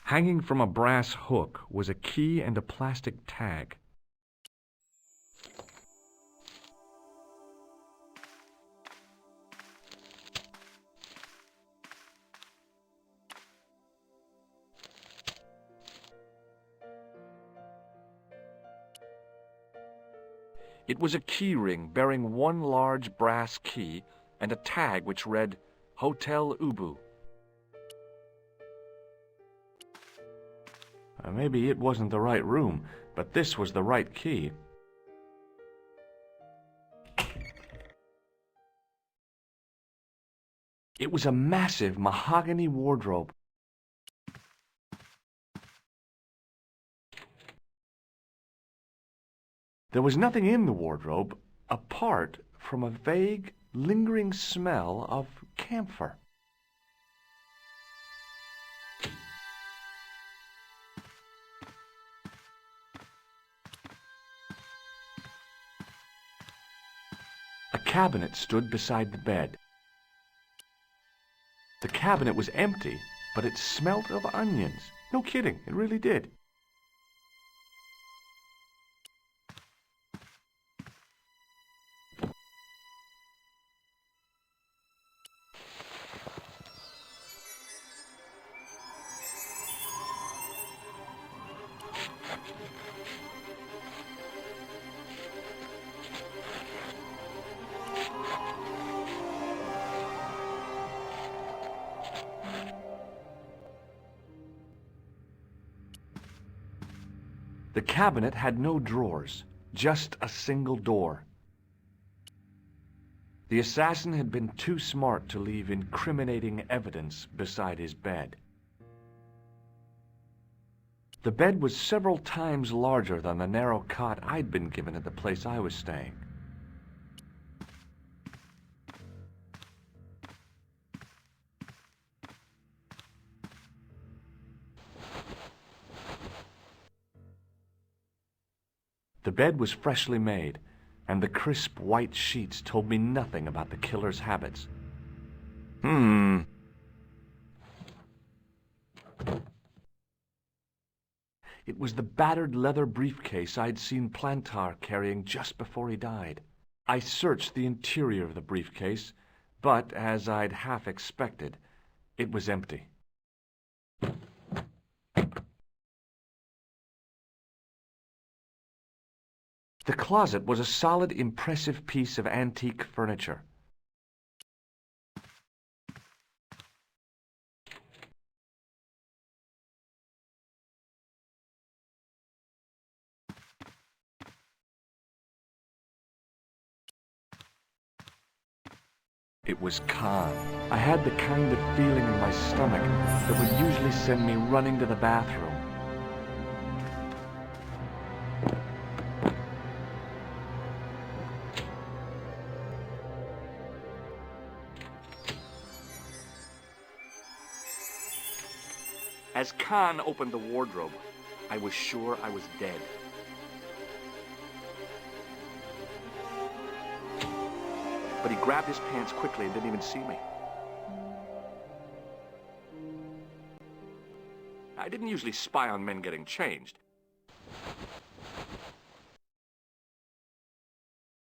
Hanging from a brass hook was a key and a plastic tag. It was a key ring bearing one large brass key and a tag which read, Hotel Ubu. Maybe it wasn't the right room, but this was the right key. It was a massive mahogany wardrobe. There was nothing in the wardrobe apart from a vague, lingering smell of camphor. A cabinet stood beside the bed. The cabinet was empty, but it smelt of onions. No kidding, it really did. The cabinet had no drawers, just a single door. The assassin had been too smart to leave incriminating evidence beside his bed. The bed was several times larger than the narrow cot I'd been given at the place I was staying. The bed was freshly made, and the crisp white sheets told me nothing about the killer's habits. It was the battered leather briefcase I'd seen Plantar carrying just before he died. I searched the interior of the briefcase, but, as I'd half expected, it was empty. The closet was a solid, impressive piece of antique furniture. It was Khan. I had the kind of feeling in my stomach that would usually send me running to the bathroom. As Khan opened the wardrobe, I was sure I was dead. But he grabbed his pants quickly and didn't even see me. I didn't usually spy on men getting changed.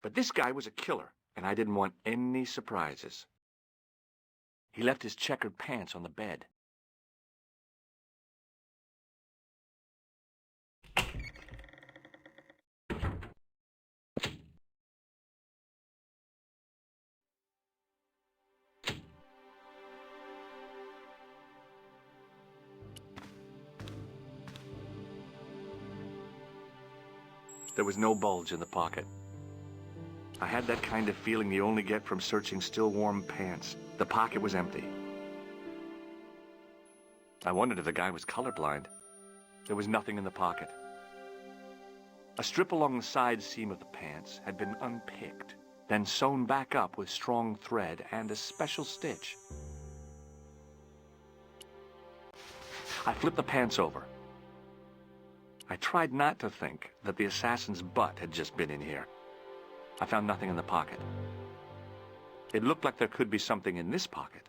But this guy was a killer, and I didn't want any surprises. He left his checkered pants on the bed. There was no bulge in the pocket. I had that kind of feeling you only get from searching still warm pants. The pocket was empty. I wondered if the guy was colorblind. There was nothing in the pocket. A strip along the side seam of the pants had been unpicked, then sewn back up with strong thread and a special stitch. I flipped the pants over. I tried not to think that the assassin's butt had just been in here. I found nothing in the pocket. It looked like there could be something in this pocket.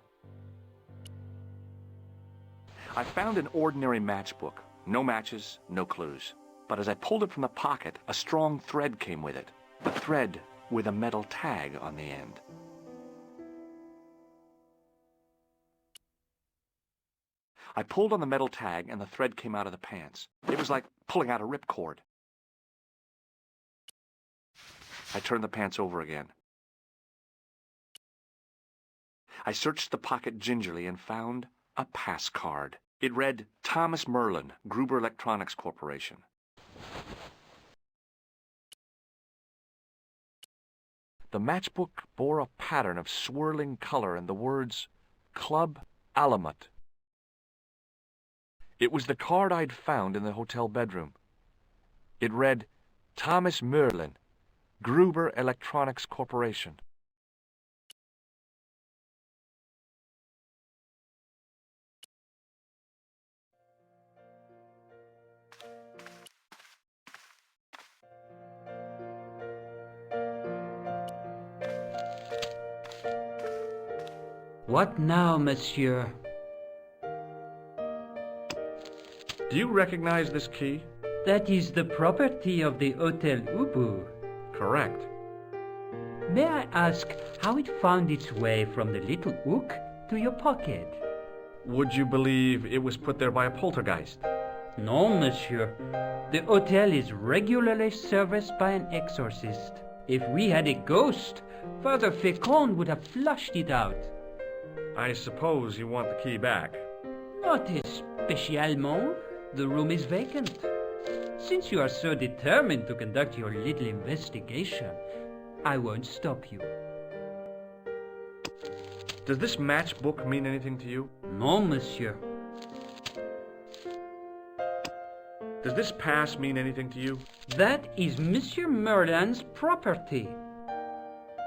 I found an ordinary matchbook. No matches, no clues. But as I pulled it from the pocket, a strong thread came with it. A thread with a metal tag on the end. I pulled on the metal tag and the thread came out of the pants. It was like pulling out a ripcord. I turned the pants over again. I searched the pocket gingerly and found a pass card. It read, Thomas Merlin, Gruber Electronics Corporation. The matchbook bore a pattern of swirling color and the words, Club Alamut. It was the card I'd found in the hotel bedroom. It read, Thomas Merlin, Gruber Electronics Corporation. What now, monsieur? Do you recognize this key? That is the property of the Hotel Ubu. Correct. May I ask how it found its way from the little hook to your pocket? Would you believe it was put there by a poltergeist? No, monsieur. The hotel is regularly serviced by an exorcist. If we had a ghost, Father Fécond would have flushed it out. I suppose you want the key back. Not spécialement. The room is vacant. Since you are so determined to conduct your little investigation, I won't stop you. Does this matchbook mean anything to you? No, monsieur. Does this pass mean anything to you? That is Monsieur Merlin's property.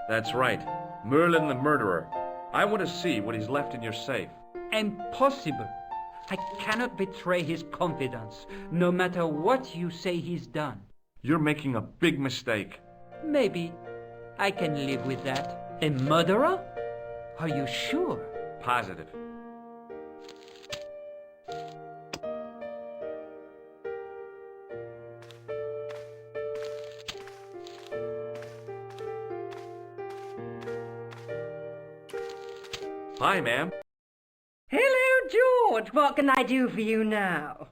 That's right. Merlin the murderer. I want to see what he's left in your safe. Impossible. I cannot betray his confidence, no matter what you say he's done. You're making a big mistake. Maybe. I can live with that. A murderer? Are you sure? Positive. Hi, ma'am. Hello, George. What can I do for you now?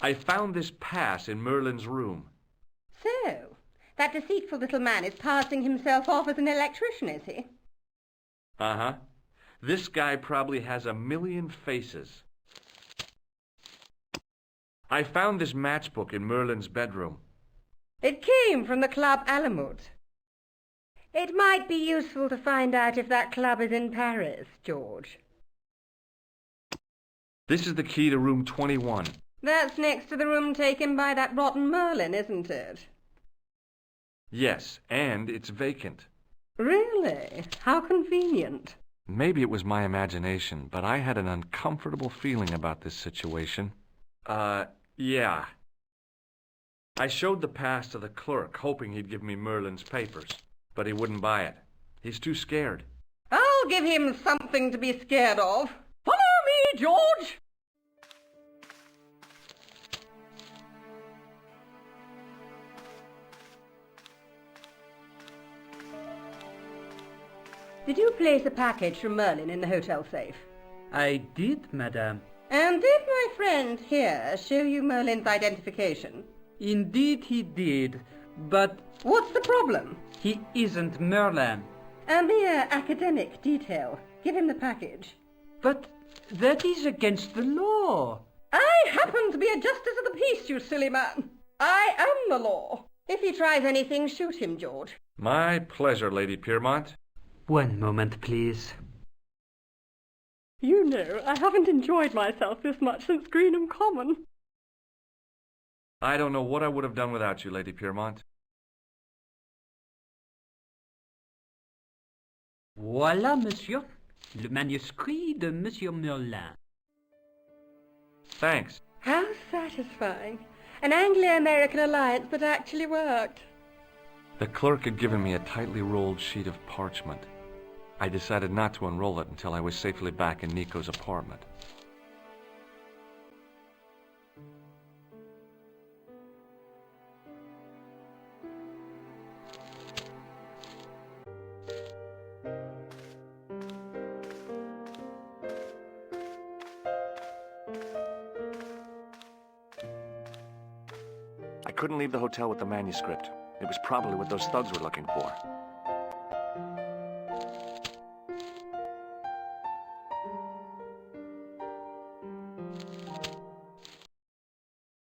I found this pass in Merlin's room. So, that deceitful little man is passing himself off as an electrician, is he? Uh-huh. This guy probably has 1,000,000 faces. I found this matchbook in Merlin's bedroom. It came from the Club Alamut. It might be useful to find out if that club is in Paris, George. This is the key to room 21. That's next to the room taken by that rotten Merlin, isn't it? Yes, and it's vacant. Really? How convenient. Maybe it was my imagination, but I had an uncomfortable feeling about this situation. Yeah. I showed the pass to the clerk, hoping he'd give me Merlin's papers, but he wouldn't buy it. He's too scared. I'll give him something to be scared of. Follow me, George! Did you place a package from Merlin in the hotel safe? I did, madame. And did my friend here show you Merlin's identification? Indeed he did, but What's the problem? he isn't Merlin. A mere academic detail. Give him the package. But that is against the law. I happen to be a justice of the peace, you silly man. I am the law. If he tries anything, shoot him, George. My pleasure, Lady Piermont. One moment, please. You know, I haven't enjoyed myself this much since Greenham Common. I don't know what I would have done without you, Lady Piermont. Voilà, monsieur. Le manuscrit de Monsieur Merlin. Thanks. How satisfying. An Anglo-American alliance that actually worked. The clerk had given me a tightly rolled sheet of parchment. I decided not to unroll it until I was safely back in Nico's apartment. I couldn't leave the hotel with the manuscript. It was probably what those thugs were looking for.